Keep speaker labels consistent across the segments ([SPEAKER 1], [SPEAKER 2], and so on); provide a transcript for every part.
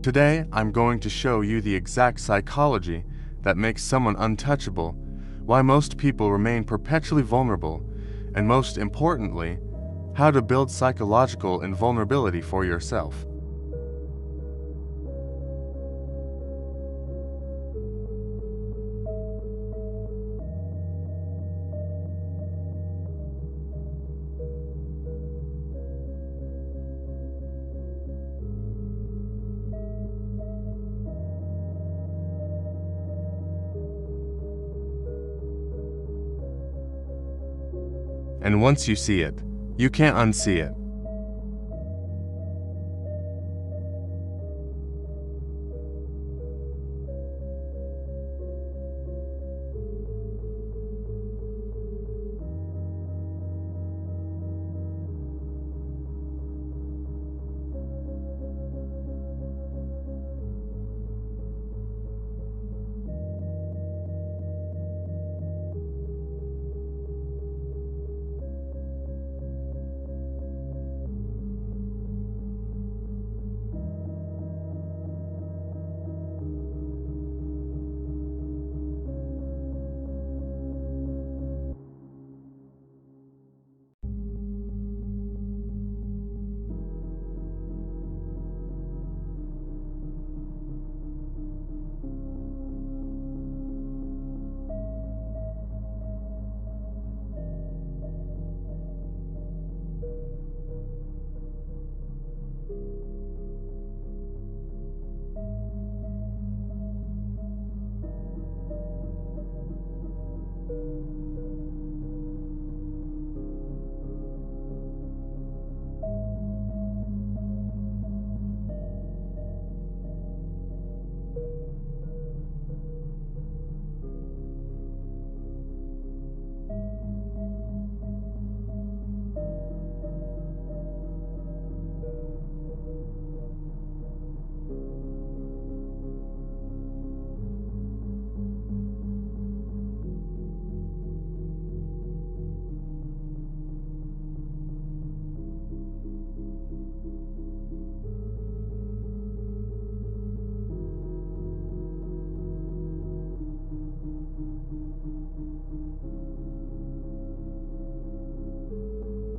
[SPEAKER 1] Today, I'm going to show you the exact psychology that makes someone untouchable, why most people remain perpetually vulnerable, and most importantly, how to build psychological invulnerability for yourself. And once you see it, you can't unsee it.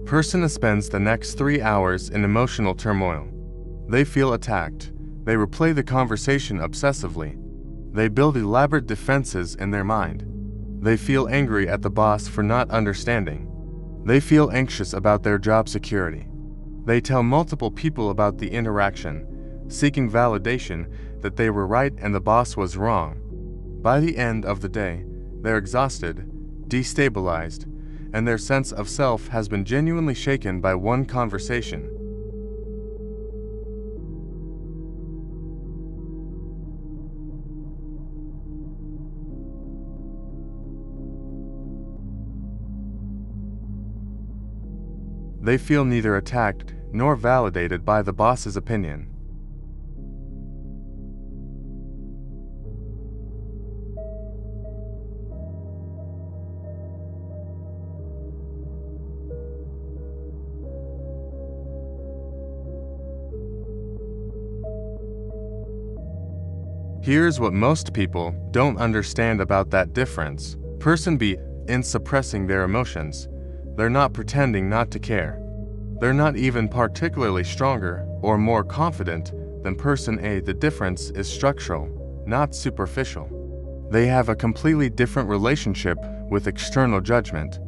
[SPEAKER 1] Person spends the next 3 hours in emotional turmoil. They feel attacked. They replay the conversation obsessively. They build elaborate defenses in their mind. They feel angry at the boss for not understanding. They feel anxious about their job security. They tell multiple people about the interaction, seeking validation that they were right and the boss was wrong. By the end of the day, they're exhausted, destabilized, and their sense of self has been genuinely shaken by one conversation. They feel neither attacked nor validated by the boss's opinion. Here's what most people don't understand about that difference. Person B, in suppressing their emotions, they're not pretending not to care. They're not even particularly stronger or more confident than person A. The difference is structural, not superficial. They have a completely different relationship with external judgment,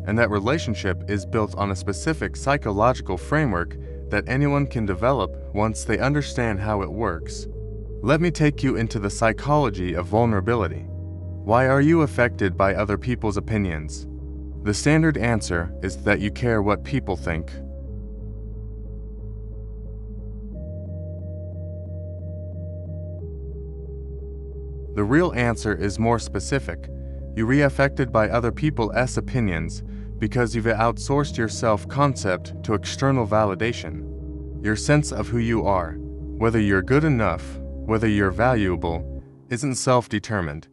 [SPEAKER 1] and that relationship is built on a specific psychological framework that anyone can develop once they understand how it works. Let me take you into the psychology of vulnerability. Why are you affected by other people's opinions? The standard answer is that you care what people think. The real answer is more specific. You're affected by other people's opinions because you've outsourced your self-concept to external validation. Your sense of who you are, whether you're good enough, whether you're valuable, isn't self-determined.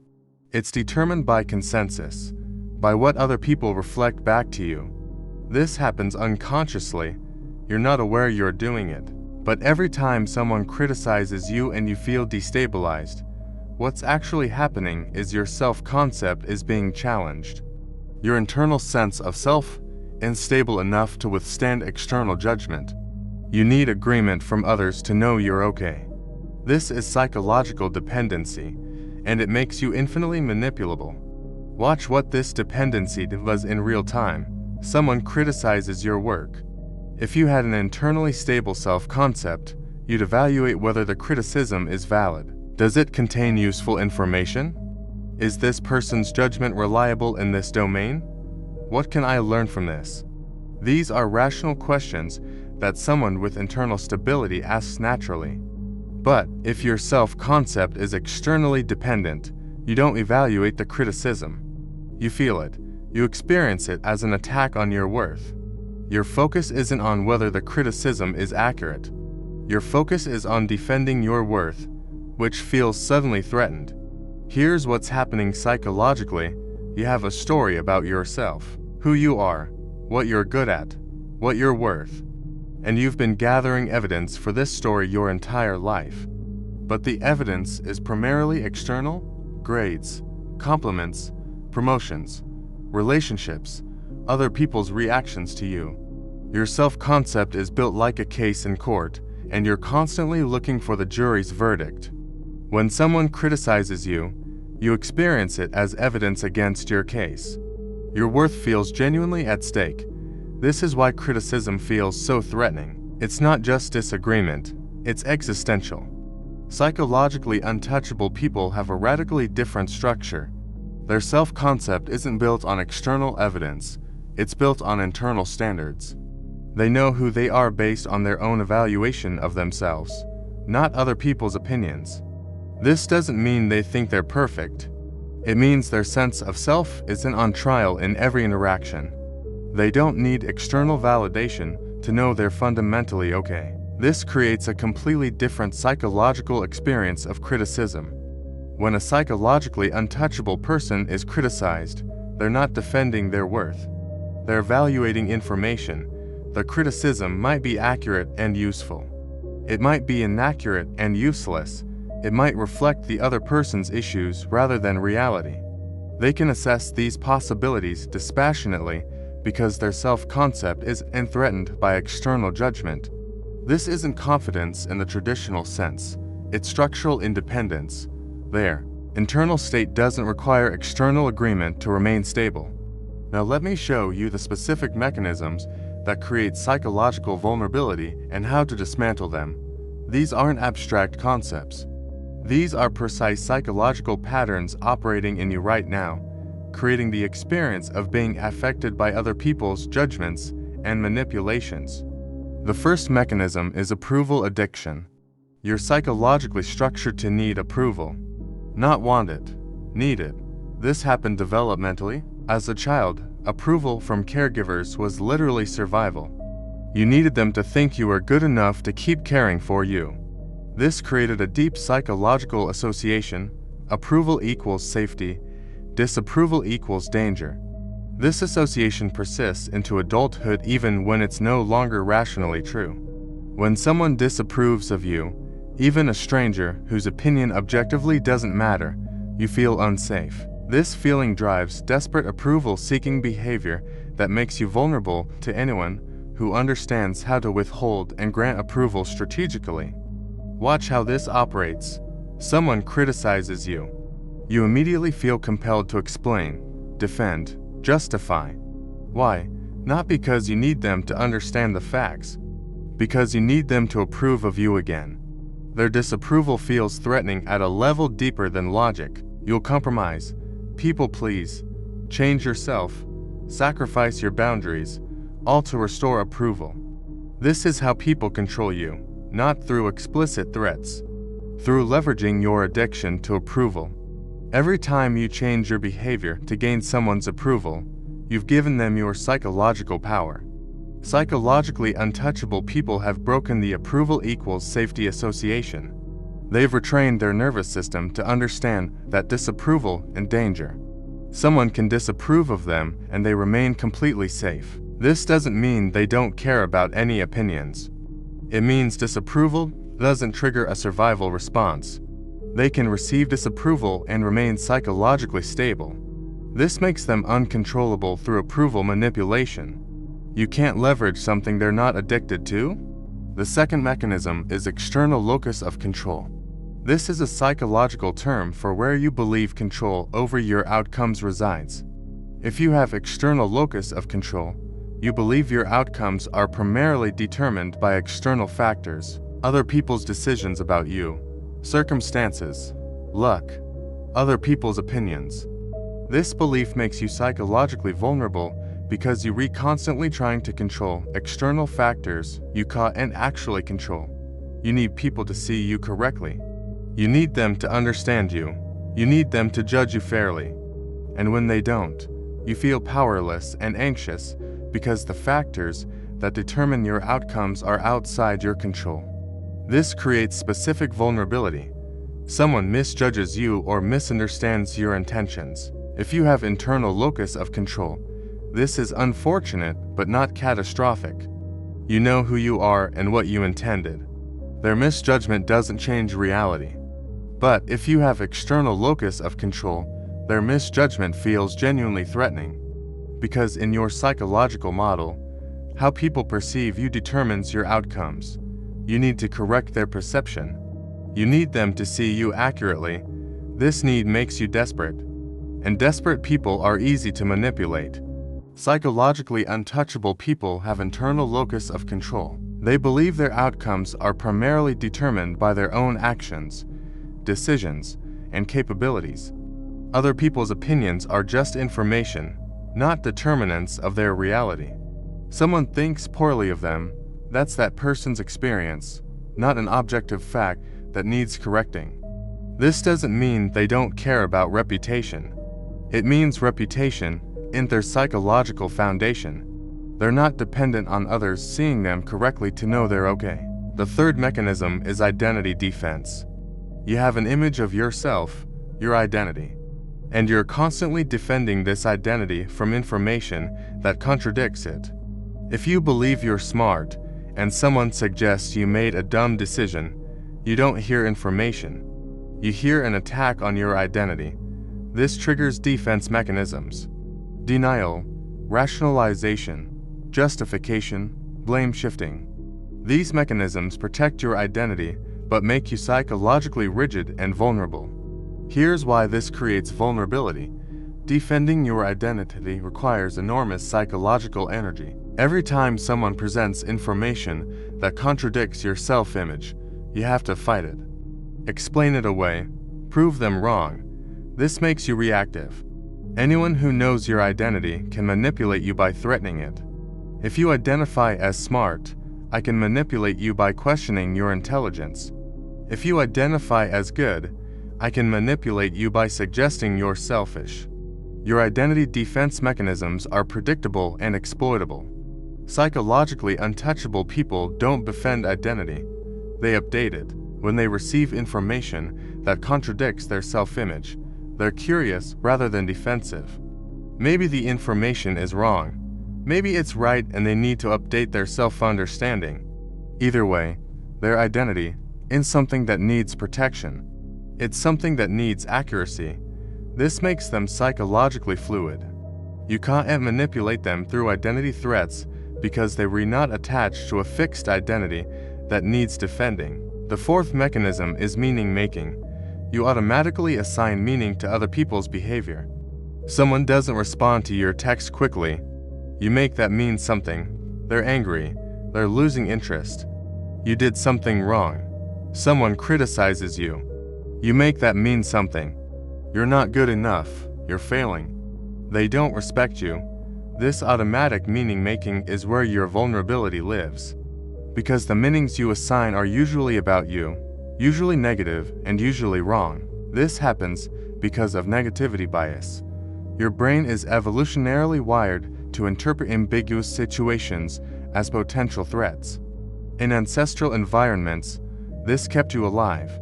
[SPEAKER 1] It's determined by consensus, by what other people reflect back to you. This happens unconsciously. You're not aware you're doing it, But every time someone criticizes you and you feel destabilized, what's actually happening is your self-concept is being challenged. Your internal sense of self is stable enough to withstand external judgment. You need agreement from others to know you're okay. This is psychological dependency, and it makes you infinitely manipulable. Watch what this dependency does in real time. Someone criticizes your work. If you had an internally stable self-concept, you'd evaluate whether the criticism is valid. Does it contain useful information? Is this person's judgment reliable in this domain? What can I learn from this? These are rational questions that someone with internal stability asks naturally. But if your self-concept is externally dependent, you don't evaluate the criticism. You feel it. You experience it as an attack on your worth. Your focus isn't on whether the criticism is accurate. Your focus is on defending your worth, which feels suddenly threatened. Here's what's happening psychologically. You have a story about yourself, who you are, what you're good at, what you're worth, and you've been gathering evidence for this story your entire life. But the evidence is primarily external: grades, compliments, promotions, relationships, other people's reactions to you. Your self-concept is built like a case in court, and you're constantly looking for the jury's verdict. When someone criticizes you, you experience it as evidence against your case. Your worth feels genuinely at stake. This is why criticism feels so threatening. It's not just disagreement, it's existential. Psychologically untouchable people have a radically different structure. Their self-concept isn't built on external evidence, it's built on internal standards. They know who they are based on their own evaluation of themselves, not other people's opinions. This doesn't mean they think they're perfect. It means their sense of self isn't on trial in every interaction. They don't need external validation to know they're fundamentally okay. This creates a completely different psychological experience of criticism. When a psychologically untouchable person is criticized, they're not defending their worth. They're evaluating information. The criticism might be accurate and useful. It might be inaccurate and useless. It might reflect the other person's issues rather than reality. They can assess these possibilities dispassionately because their self-concept isn't threatened by external judgment. This isn't confidence in the traditional sense. It's structural independence. Their internal state doesn't require external agreement to remain stable. Now let me show you the specific mechanisms that create psychological vulnerability and how to dismantle them. These aren't abstract concepts. These are precise psychological patterns operating in you right now, creating the experience of being affected by other people's judgments and manipulations. The first mechanism is approval addiction. You're psychologically structured to need approval. Not want it, need it. This happened developmentally. As a child, approval from caregivers was literally survival. You needed them to think you were good enough to keep caring for you. This created a deep psychological association. Approval equals safety, disapproval equals danger. This association persists into adulthood even when it's no longer rationally true. When someone disapproves of you, even a stranger whose opinion objectively doesn't matter, you feel unsafe. This feeling drives desperate approval-seeking behavior that makes you vulnerable to anyone who understands how to withhold and grant approval strategically. Watch how this operates. Someone criticizes you. You immediately feel compelled to explain, defend, justify. Why? Not because you need them to understand the facts, because you need them to approve of you again. Their disapproval feels threatening at a level deeper than logic. You'll compromise, people please, change yourself, sacrifice your boundaries, all to restore approval. This is how people control you, not through explicit threats, through leveraging your addiction to approval. Every time you change your behavior to gain someone's approval, you've given them your psychological power. Psychologically untouchable people have broken the approval equals safety association. They've retrained their nervous system to understand that disapproval and danger. Someone can disapprove of them and they remain completely safe. This doesn't mean they don't care about any opinions. It means disapproval doesn't trigger a survival response. They can receive disapproval and remain psychologically stable. This makes them uncontrollable through approval manipulation. You can't leverage something they're not addicted to? The second mechanism is external locus of control. This is a psychological term for where you believe control over your outcomes resides. If you have external locus of control, you believe your outcomes are primarily determined by external factors, other people's decisions about you, circumstances, luck, other people's opinions. This belief makes you psychologically vulnerable because you constantly trying to control external factors you can't actually control. You need people to see you correctly. You need them to understand you. You need them to judge you fairly. And when they don't, you feel powerless and anxious because the factors that determine your outcomes are outside your control. This creates specific vulnerability. Someone misjudges you or misunderstands your intentions. If you have internal locus of control, this is unfortunate but not catastrophic. You know who you are and what you intended. Their misjudgment doesn't change reality. But if you have external locus of control, their misjudgment feels genuinely threatening. Because in your psychological model, how people perceive you determines your outcomes. You need to correct their perception. You need them to see you accurately. This need makes you desperate. And desperate people are easy to manipulate. Psychologically untouchable people have internal locus of control. They believe their outcomes are primarily determined by their own actions, decisions, and capabilities. Other people's opinions are just information, not determinants of their reality. Someone thinks poorly of them, that's that person's experience, not an objective fact that needs correcting. This doesn't mean they don't care about reputation. It means reputation in their psychological foundation. They're not dependent on others seeing them correctly to know they're okay. The third mechanism is identity defense. You have an image of yourself, your identity, and you're constantly defending this identity from information that contradicts it. If you believe you're smart and someone suggests you made a dumb decision, you don't hear information. You hear an attack on your identity. This triggers defense mechanisms: denial, rationalization, justification, blame shifting. These mechanisms protect your identity but make you psychologically rigid and vulnerable. Here's why this creates vulnerability. Defending your identity requires enormous psychological energy. Every time someone presents information that contradicts your self-image, you have to fight it. Explain it away, prove them wrong. This makes you reactive. Anyone who knows your identity can manipulate you by threatening it. If you identify as smart, I can manipulate you by questioning your intelligence. If you identify as good, I can manipulate you by suggesting you're selfish. Your identity defense mechanisms are predictable and exploitable. Psychologically untouchable people don't defend identity. They update it. When they receive information that contradicts their self-image, they're curious rather than defensive. Maybe the information is wrong. Maybe it's right and they need to update their self-understanding. Either way, their identity is something that needs protection. It's something that needs accuracy. This makes them psychologically fluid. You can't manipulate them through identity threats because they were not attached to a fixed identity that needs defending. The fourth mechanism is meaning making. You automatically assign meaning to other people's behavior. Someone doesn't respond to your text quickly. You make that mean something. They're angry. They're losing interest. You did something wrong. Someone criticizes you. You make that mean something. You're not good enough. You're failing. They don't respect you. This automatic meaning making is where your vulnerability lives. Because the meanings you assign are usually about you, usually negative and usually wrong. This happens because of negativity bias. Your brain is evolutionarily wired to interpret ambiguous situations as potential threats. In ancestral environments, this kept you alive.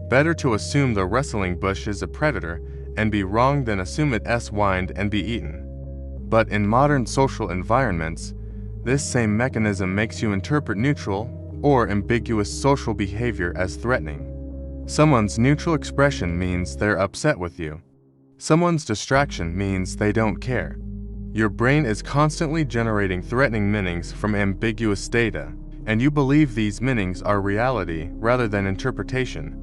[SPEAKER 1] Better to assume the wrestling bush is a predator and be wrong than assume it's wind and be eaten. But in modern social environments, this same mechanism makes you interpret neutral, or ambiguous social behavior as threatening. Someone's neutral expression means they're upset with you. Someone's distraction means they don't care. Your brain is constantly generating threatening meanings from ambiguous data, and you believe these meanings are reality rather than interpretation.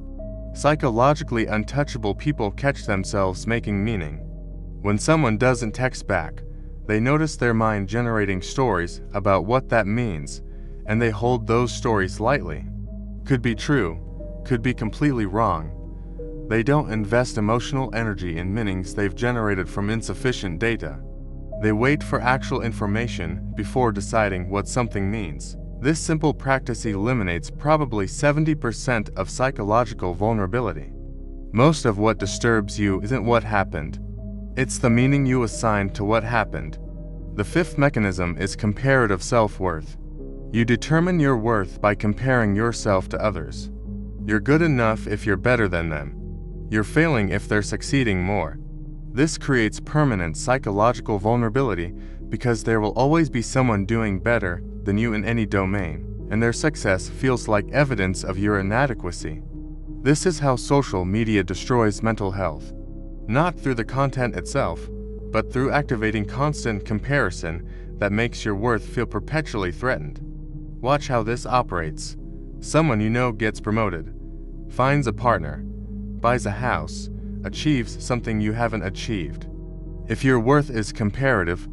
[SPEAKER 1] Psychologically untouchable people catch themselves making meaning. When someone doesn't text back, they notice their mind generating stories about what that means, and they hold those stories lightly. Could be true, could be completely wrong. They don't invest emotional energy in meanings they've generated from insufficient data. They wait for actual information before deciding what something means. This simple practice eliminates probably 70% of psychological vulnerability. Most of what disturbs you isn't what happened. It's the meaning you assign to what happened. The fifth mechanism is comparative self-worth. You determine your worth by comparing yourself to others. You're good enough if you're better than them. You're failing if they're succeeding more. This creates permanent psychological vulnerability because there will always be someone doing better than you in any domain, and their success feels like evidence of your inadequacy. This is how social media destroys mental health. Not through the content itself, but through activating constant comparison that makes your worth feel perpetually threatened. Watch how this operates. Someone you know gets promoted, finds a partner, buys a house, achieves something you haven't achieved. If your worth is comparative,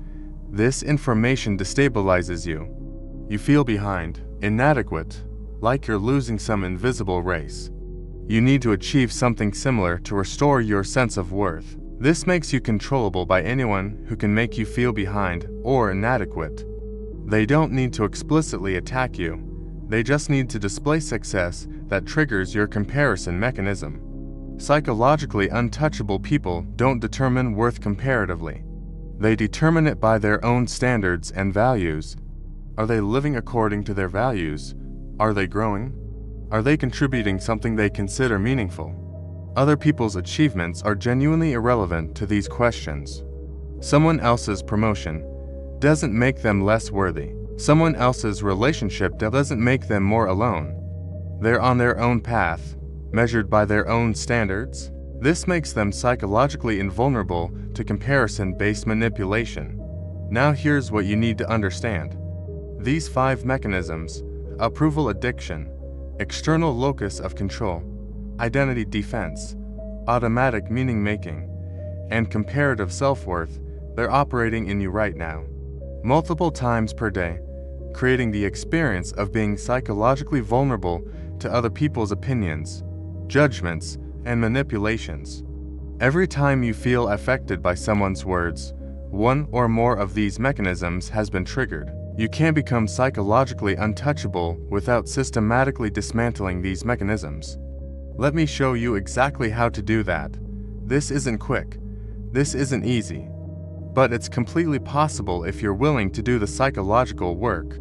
[SPEAKER 1] this information destabilizes you. You feel behind, inadequate, like you're losing some invisible race. You need to achieve something similar to restore your sense of worth. This makes you controllable by anyone who can make you feel behind or inadequate. They don't need to explicitly attack you. They just need to display success that triggers your comparison mechanism. Psychologically untouchable people don't determine worth comparatively. They determine it by their own standards and values. Are they living according to their values? Are they growing? Are they contributing something they consider meaningful? Other people's achievements are genuinely irrelevant to these questions. Someone else's promotion doesn't make them less worthy. Someone else's relationship doesn't make them more alone. They're on their own path, measured by their own standards. This makes them psychologically invulnerable to comparison-based manipulation. Now here's what you need to understand. These 5 mechanisms: approval addiction, external locus of control, identity defense, automatic meaning-making, and comparative self-worth, they're operating in you right now, multiple times per day, creating the experience of being psychologically vulnerable to other people's opinions, judgments, and manipulations. Every time you feel affected by someone's words, one or more of these mechanisms has been triggered. You can't become psychologically untouchable without systematically dismantling these mechanisms. Let me show you exactly how to do that. This isn't quick. This isn't easy. But it's completely possible if you're willing to do the psychological work.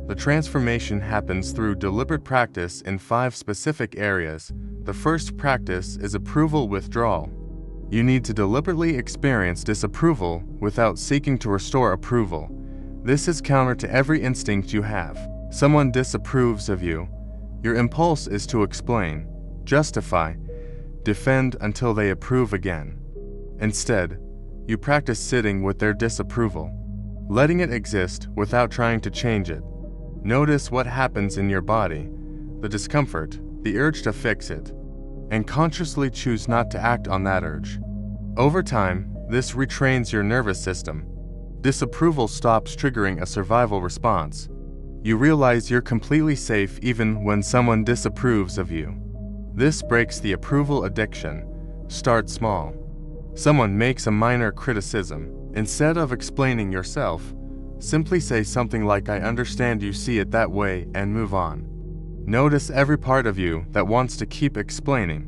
[SPEAKER 1] The transformation happens through deliberate practice in 5 specific areas. The first practice is approval withdrawal. You need to deliberately experience disapproval without seeking to restore approval. This is counter to every instinct you have. Someone disapproves of you. Your impulse is to explain, justify, defend until they approve again. Instead, you practice sitting with their disapproval, letting it exist without trying to change it. Notice what happens in your body, the discomfort, the urge to fix it, and consciously choose not to act on that urge. Over time, this retrains your nervous system. Disapproval stops triggering a survival response. You realize you're completely safe even when someone disapproves of you. This breaks the approval addiction. Start small. Someone makes a minor criticism. Instead of explaining yourself, simply say something like, "I understand you see it that way," and move on. Notice every part of you that wants to keep explaining,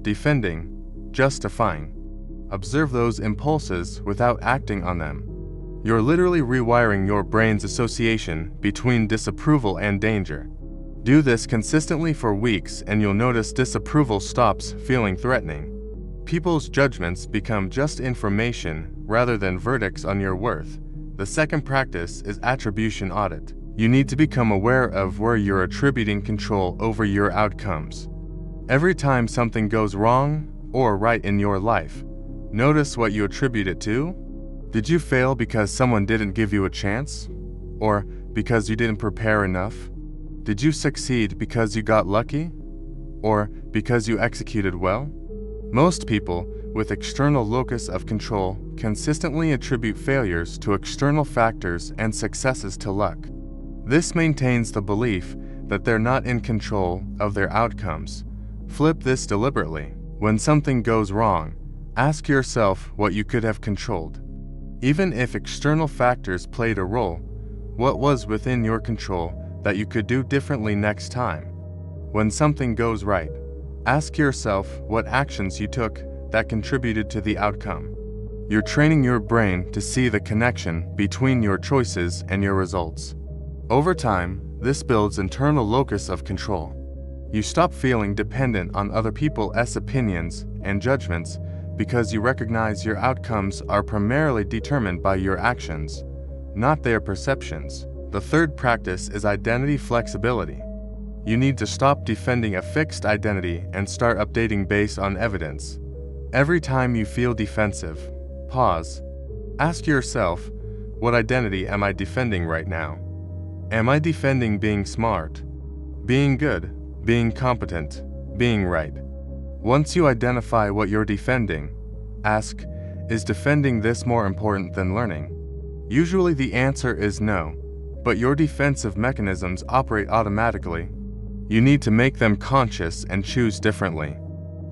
[SPEAKER 1] defending, justifying. Observe those impulses without acting on them. You're literally rewiring your brain's association between disapproval and danger. Do this consistently for weeks and you'll notice disapproval stops feeling threatening. People's judgments become just information rather than verdicts on your worth. The second practice is attribution audit. You need to become aware of where you're attributing control over your outcomes. Every time something goes wrong or right in your life, notice what you attribute it to. Did you fail because someone didn't give you a chance? Or because you didn't prepare enough? Did you succeed because you got lucky? Or because you executed well? Most people with external locus of control consistently attribute failures to external factors and successes to luck. This maintains the belief that they're not in control of their outcomes. Flip this deliberately. When something goes wrong, ask yourself what you could have controlled. Even if external factors played a role, what was within your control that you could do differently next time? When something goes right, ask yourself what actions you took that contributed to the outcome. You're training your brain to see the connection between your choices and your results. Over time, this builds internal locus of control. You stop feeling dependent on other people's opinions and judgments because you recognize your outcomes are primarily determined by your actions, not their perceptions. The third practice is identity flexibility. You need to stop defending a fixed identity and start updating based on evidence. Every time you feel defensive, pause. Ask yourself, what identity am I defending right now? Am I defending being smart, being good, being competent, being right? Once you identify what you're defending, ask, is defending this more important than learning? Usually the answer is no, but your defensive mechanisms operate automatically. You need to make them conscious and choose differently.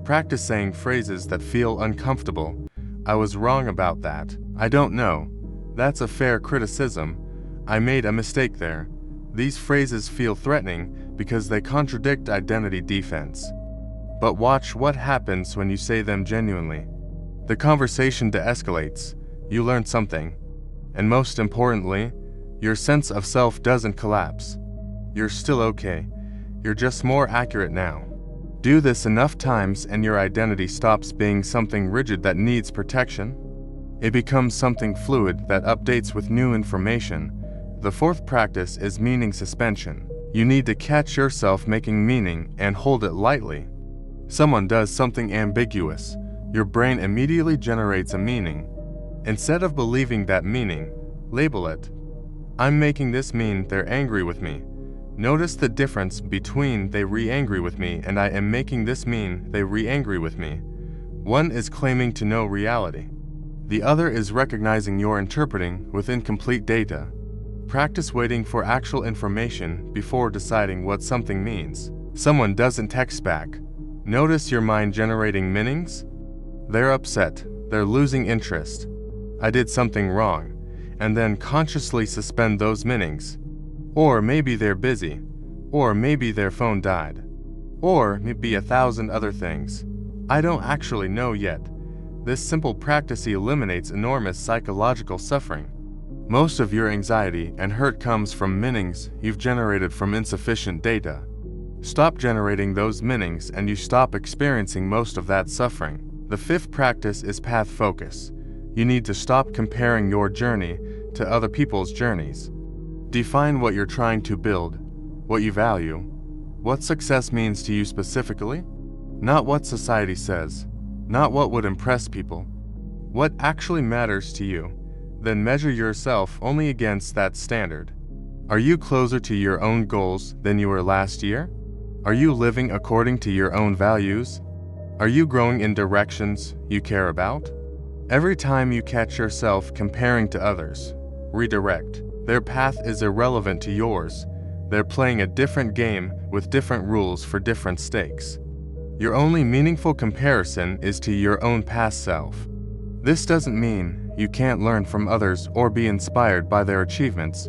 [SPEAKER 1] Practice saying phrases that feel uncomfortable. I was wrong about that. I don't know. That's a fair criticism. I made a mistake there. These phrases feel threatening because they contradict identity defense. But watch what happens when you say them genuinely. The conversation de-escalates, you learn something, and most importantly, your sense of self doesn't collapse. You're still okay. You're just more accurate now. Do this enough times and your identity stops being something rigid that needs protection. It becomes something fluid that updates with new information. The fourth practice is meaning suspension. You need to catch yourself making meaning and hold it lightly. Someone does something ambiguous. Your brain immediately generates a meaning. Instead of believing that meaning, label it. I'm making this mean they're angry with me. Notice the difference between they re-angry with me and I am making this mean they re-angry with me. One is claiming to know reality. The other is recognizing you're interpreting with incomplete data. Practice waiting for actual information before deciding what something means. Someone doesn't text back. Notice your mind generating meanings? They're upset. They're losing interest. I did something wrong. And then consciously suspend those meanings. Or maybe they're busy. Or maybe their phone died. Or maybe 1,000 other things. I don't actually know yet. This simple practice eliminates enormous psychological suffering. Most of your anxiety and hurt comes from meanings you've generated from insufficient data. Stop generating those meanings and you stop experiencing most of that suffering. The fifth practice is path focus. You need to stop comparing your journey to other people's journeys. Define what you're trying to build, what you value, what success means to you specifically, not what society says, not what would impress people, what actually matters to you. Then measure yourself only against that standard. Are you closer to your own goals than you were last year? Are you living according to your own values? Are you growing in directions you care about? Every time you catch yourself comparing to others, redirect. Their path is irrelevant to yours. They're playing a different game with different rules for different stakes. Your only meaningful comparison is to your own past self. This doesn't mean you can't learn from others or be inspired by their achievements.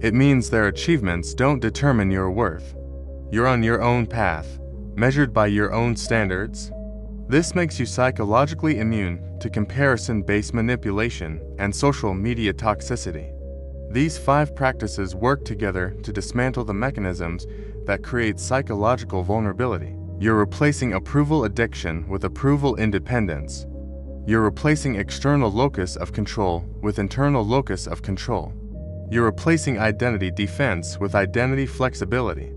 [SPEAKER 1] It means their achievements don't determine your worth. You're on your own path, measured by your own standards. This makes you psychologically immune to comparison-based manipulation and social media toxicity. These 5 practices work together to dismantle the mechanisms that create psychological vulnerability. You're replacing approval addiction with approval independence. You're replacing external locus of control with internal locus of control. You're replacing identity defense with identity flexibility.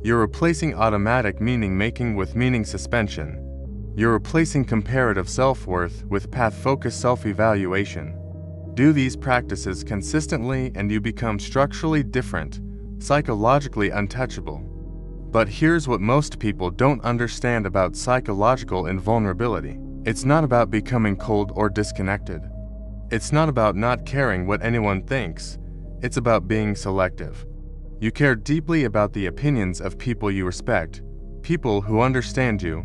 [SPEAKER 1] You're replacing automatic meaning making with meaning suspension. You're replacing comparative self-worth with path-focused self-evaluation. Do these practices consistently and you become structurally different, psychologically untouchable. But here's what most people don't understand about psychological invulnerability. It's not about becoming cold or disconnected. It's not about not caring what anyone thinks. It's about being selective. You care deeply about the opinions of people you respect, people who understand you,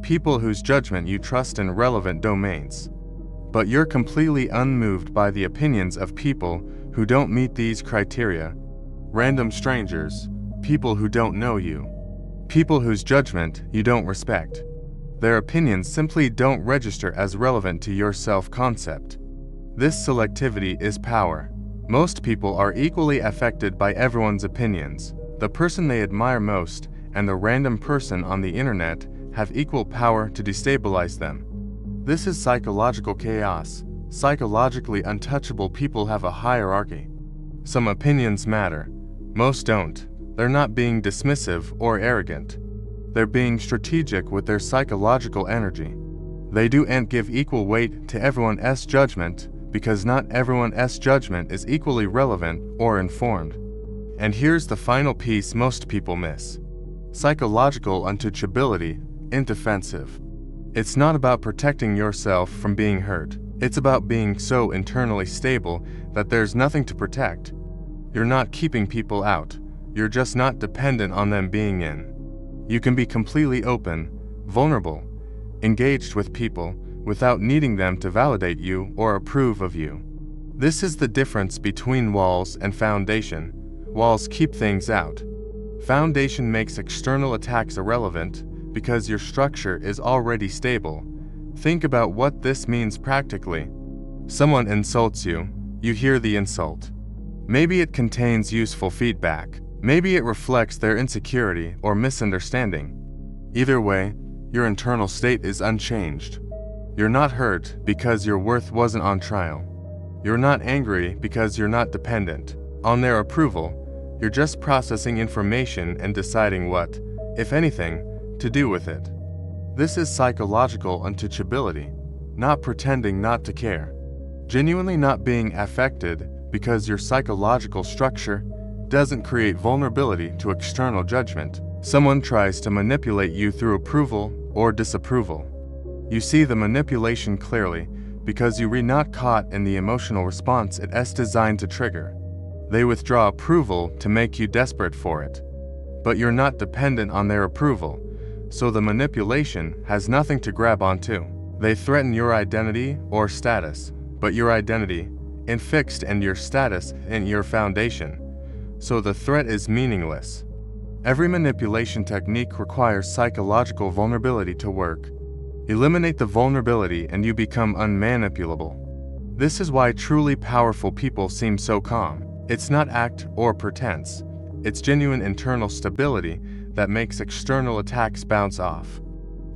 [SPEAKER 1] people whose judgment you trust in relevant domains. But you're completely unmoved by the opinions of people who don't meet these criteria. Random strangers, people who don't know you, people whose judgment you don't respect. Their opinions simply don't register as relevant to your self-concept. This selectivity is power. Most people are equally affected by everyone's opinions. The person they admire most and the random person on the internet have equal power to destabilize them. This is psychological chaos. Psychologically untouchable people have a hierarchy. Some opinions matter. Most don't. They're not being dismissive or arrogant. They're being strategic with their psychological energy. They don't give equal weight to everyone's judgment because not everyone's judgment is equally relevant or informed. And here's the final piece most people miss. Psychological untouchability, indefensive. It's not about protecting yourself from being hurt. It's about being so internally stable that there's nothing to protect. You're not keeping people out. You're just not dependent on them being in. You can be completely open, vulnerable, engaged with people without needing them to validate you or approve of you. This is the difference between walls and foundation. Walls keep things out. Foundation makes external attacks irrelevant because your structure is already stable. Think about what this means practically. Someone insults you, you hear the insult. Maybe it contains useful feedback. Maybe it reflects their insecurity or misunderstanding. Either way, your internal state is unchanged. You're not hurt because your worth wasn't on trial. You're not angry because you're not dependent on their approval. You're just processing information and deciding what, if anything, to do with it. This is psychological untouchability, not pretending not to care. Genuinely not being affected because your psychological structure doesn't create vulnerability to external judgment. Someone tries to manipulate you through approval or disapproval. You see the manipulation clearly because you're not caught in the emotional response it's designed to trigger. They withdraw approval to make you desperate for it. But you're not dependent on their approval, so the manipulation has nothing to grab onto. They threaten your identity or status, but your identity is fixed and your status in your foundation, so the threat is meaningless. Every manipulation technique requires psychological vulnerability to work. Eliminate the vulnerability and you become unmanipulable. This is why truly powerful people seem so calm. It's not act or pretense. It's genuine internal stability that makes external attacks bounce off.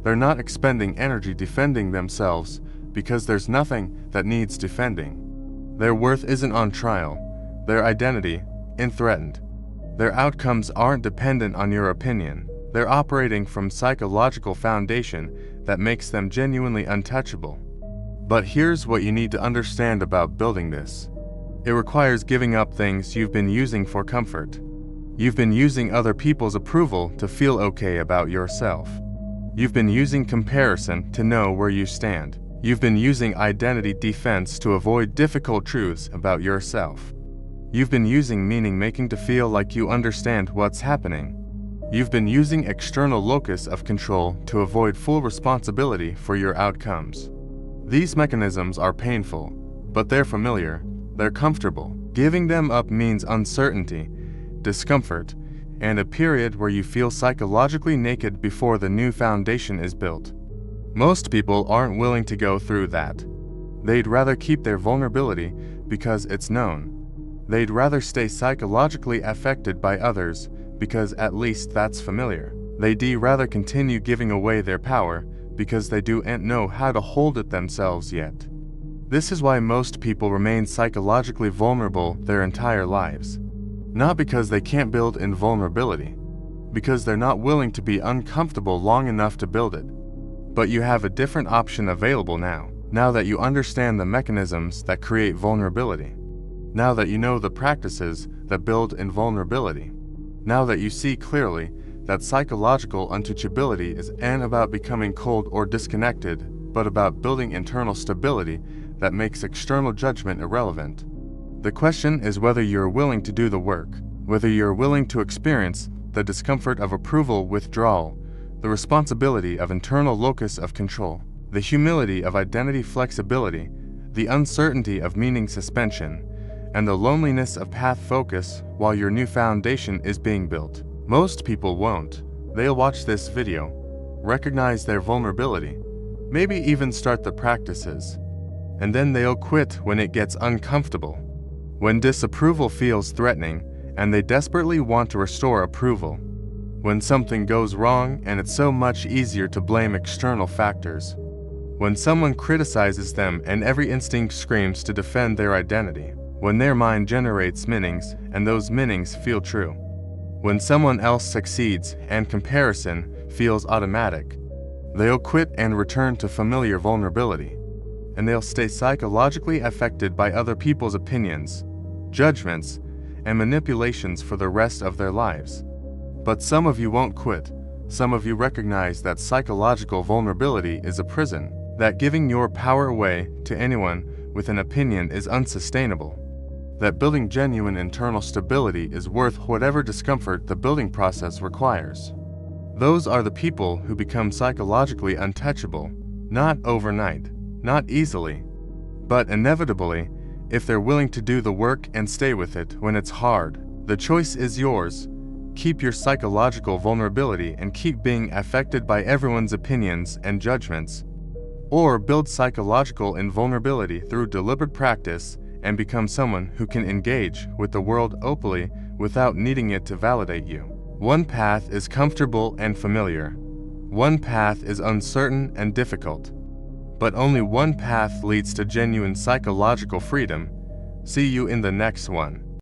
[SPEAKER 1] They're not expending energy defending themselves because there's nothing that needs defending. Their worth isn't on trial. Their identity isn't threatened. Their outcomes aren't dependent on your opinion. They're operating from psychological foundation that makes them genuinely untouchable. But here's what you need to understand about building this. It requires giving up things you've been using for comfort. You've been using other people's approval to feel okay about yourself. You've been using comparison to know where you stand. You've been using identity defense to avoid difficult truths about yourself. You've been using meaning-making to feel like you understand what's happening. You've been using external locus of control to avoid full responsibility for your outcomes. These mechanisms are painful, but they're familiar, they're comfortable. Giving them up means uncertainty, discomfort, and a period where you feel psychologically naked before the new foundation is built. Most people aren't willing to go through that. They'd rather keep their vulnerability because it's known. They'd rather stay psychologically affected by others because at least that's familiar. They'd rather continue giving away their power because they don't know how to hold it themselves yet. This is why most people remain psychologically vulnerable their entire lives. Not because they can't build invulnerability, because they're not willing to be uncomfortable long enough to build it. But you have a different option available now that you understand the mechanisms that create vulnerability, now that you know the practices that build invulnerability, now that you see clearly that psychological untouchability isn't about becoming cold or disconnected, but about building internal stability that makes external judgment irrelevant. The question is whether you're willing to do the work, whether you're willing to experience the discomfort of approval withdrawal, the responsibility of internal locus of control, the humility of identity flexibility, the uncertainty of meaning suspension, and the loneliness of path focus while your new foundation is being built. Most people won't. They'll watch this video, recognize their vulnerability, maybe even start the practices, and then they'll quit when it gets uncomfortable, when disapproval feels threatening and they desperately want to restore approval, when something goes wrong and it's so much easier to blame external factors, when someone criticizes them and every instinct screams to defend their identity, when their mind generates meanings and those meanings feel true, when someone else succeeds and comparison feels automatic. They'll quit and return to familiar vulnerability, and they'll stay psychologically affected by other people's opinions, judgments, and manipulations for the rest of their lives. But some of you won't quit. Some of you recognize that psychological vulnerability is a prison, that giving your power away to anyone with an opinion is unsustainable, that building genuine internal stability is worth whatever discomfort the building process requires. Those are the people who become psychologically untouchable, not overnight, not easily, but inevitably, if they're willing to do the work and stay with it when it's hard. The choice is yours. Keep your psychological vulnerability and keep being affected by everyone's opinions and judgments, or build psychological invulnerability through deliberate practice and become someone who can engage with the world openly without needing it to validate you. One path is comfortable and familiar. One path is uncertain and difficult. But only one path leads to genuine psychological freedom. See you in the next one.